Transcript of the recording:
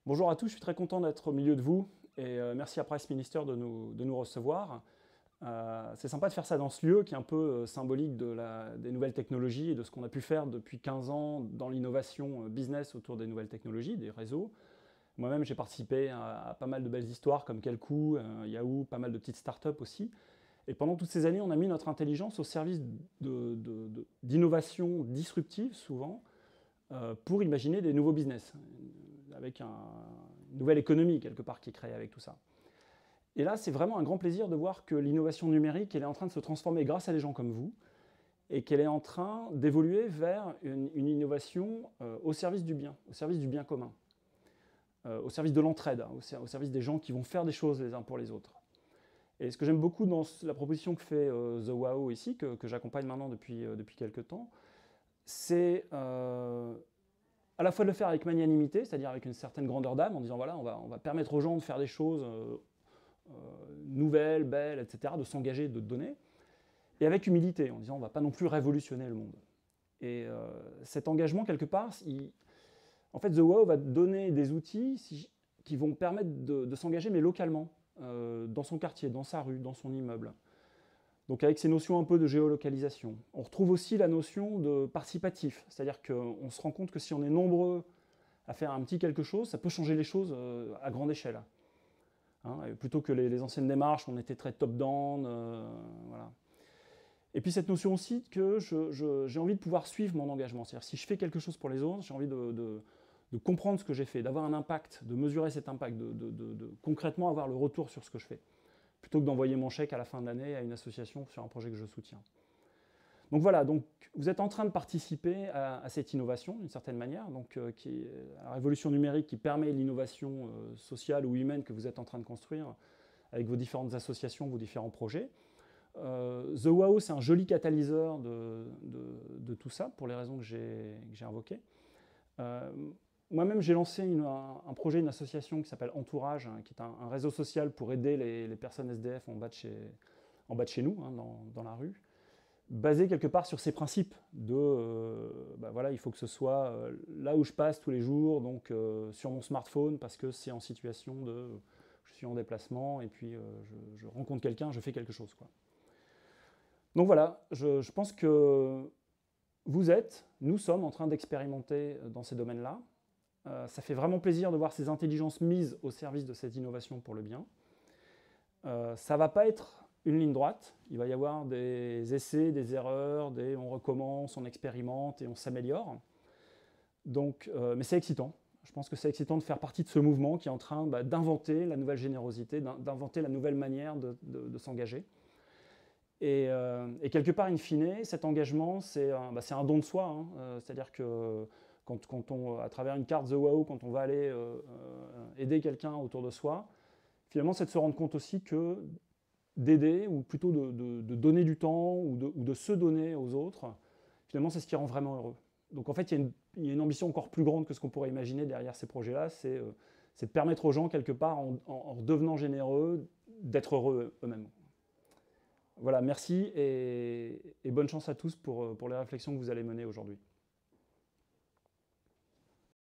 Bonjour à tous, je suis très content d'être au milieu de vous et merci à Price Minister de nous recevoir. C'est sympa de faire ça dans ce lieu qui est un peu symbolique des nouvelles technologies et de ce qu'on a pu faire depuis 15 ans dans l'innovation business autour des nouvelles technologies, des réseaux. Moi-même, j'ai participé à pas mal de belles histoires comme Kelkoo, Yahoo, pas mal de petites startups aussi. Et pendant toutes ces années, on a mis notre intelligence au service d'innovations disruptives, souvent, pour imaginer des nouveaux business, avec une nouvelle économie, quelque part, qui est créée avec tout ça. Et là, c'est vraiment un grand plaisir de voir que l'innovation numérique, elle est en train de se transformer grâce à des gens comme vous, et qu'elle est en train d'évoluer vers une innovation au service du bien commun, au service de l'entraide, au service des gens qui vont faire des choses les uns pour les autres. Et ce que j'aime beaucoup dans la proposition que fait The Wow ici, que j'accompagne maintenant depuis quelques temps, c'est à la fois de le faire avec magnanimité, c'est-à-dire avec une certaine grandeur d'âme, en disant voilà, on va permettre aux gens de faire des choses nouvelles, belles, etc., de s'engager, de donner, et avec humilité, en disant on ne va pas non plus révolutionner le monde. Et cet engagement, quelque part, en fait, The Wow va donner des outils qui vont permettre de s'engager, mais localement, dans son quartier, dans sa rue, dans son immeuble. Donc avec ces notions un peu de géolocalisation. On retrouve aussi la notion de participatif, c'est-à-dire qu'on se rend compte que si on est nombreux à faire un petit quelque chose, ça peut changer les choses à grande échelle. Hein, plutôt que les anciennes démarches, on était très top-down, voilà. Et puis cette notion aussi que j'ai envie de pouvoir suivre mon engagement. C'est-à-dire si je fais quelque chose pour les autres, j'ai envie de comprendre ce que j'ai fait, d'avoir un impact, de mesurer cet impact, de concrètement avoir le retour sur ce que je fais, plutôt que d'envoyer mon chèque à la fin de l'année à une association sur un projet que je soutiens. Donc voilà, donc vous êtes en train de participer à cette innovation d'une certaine manière, donc, qui est la révolution numérique qui permet l'innovation sociale ou humaine que vous êtes en train de construire avec vos différentes associations, vos différents projets. The Wow, c'est un joli catalyseur de tout ça, pour les raisons que j'ai invoquées. Moi-même, j'ai lancé un projet, une association qui s'appelle Entourage, hein, qui est un réseau social pour aider les personnes SDF en bas de chez nous, hein, dans la rue, basé quelque part sur ces principes de, voilà, il faut que ce soit là où je passe tous les jours, donc sur mon smartphone, parce que c'est en situation de, je suis en déplacement, et puis je rencontre quelqu'un, je fais quelque chose, quoi. Donc voilà, je pense que nous sommes en train d'expérimenter dans ces domaines-là. Ça fait vraiment plaisir de voir ces intelligences mises au service de cette innovation pour le bien. Ça ne va pas être une ligne droite, il va y avoir des essais, des erreurs, on recommence, on expérimente et on s'améliore. Donc, mais c'est excitant. Je pense que c'est excitant de faire partie de ce mouvement qui est en train d'inventer la nouvelle générosité, d'inventer la nouvelle manière de s'engager. Et quelque part, in fine, cet engagement, c'est un don de soi. Hein. C'est-à-dire que quand on, à travers une carte The Wow, quand on va aller aider quelqu'un autour de soi, finalement, c'est de se rendre compte aussi que d'aider, ou plutôt de donner du temps, ou de se donner aux autres, finalement, c'est ce qui rend vraiment heureux. Donc en fait, il y a une ambition encore plus grande que ce qu'on pourrait imaginer derrière ces projets-là, c'est de permettre aux gens, quelque part, en devenant généreux, d'être heureux eux-mêmes. Voilà, merci et bonne chance à tous pour les réflexions que vous allez mener aujourd'hui.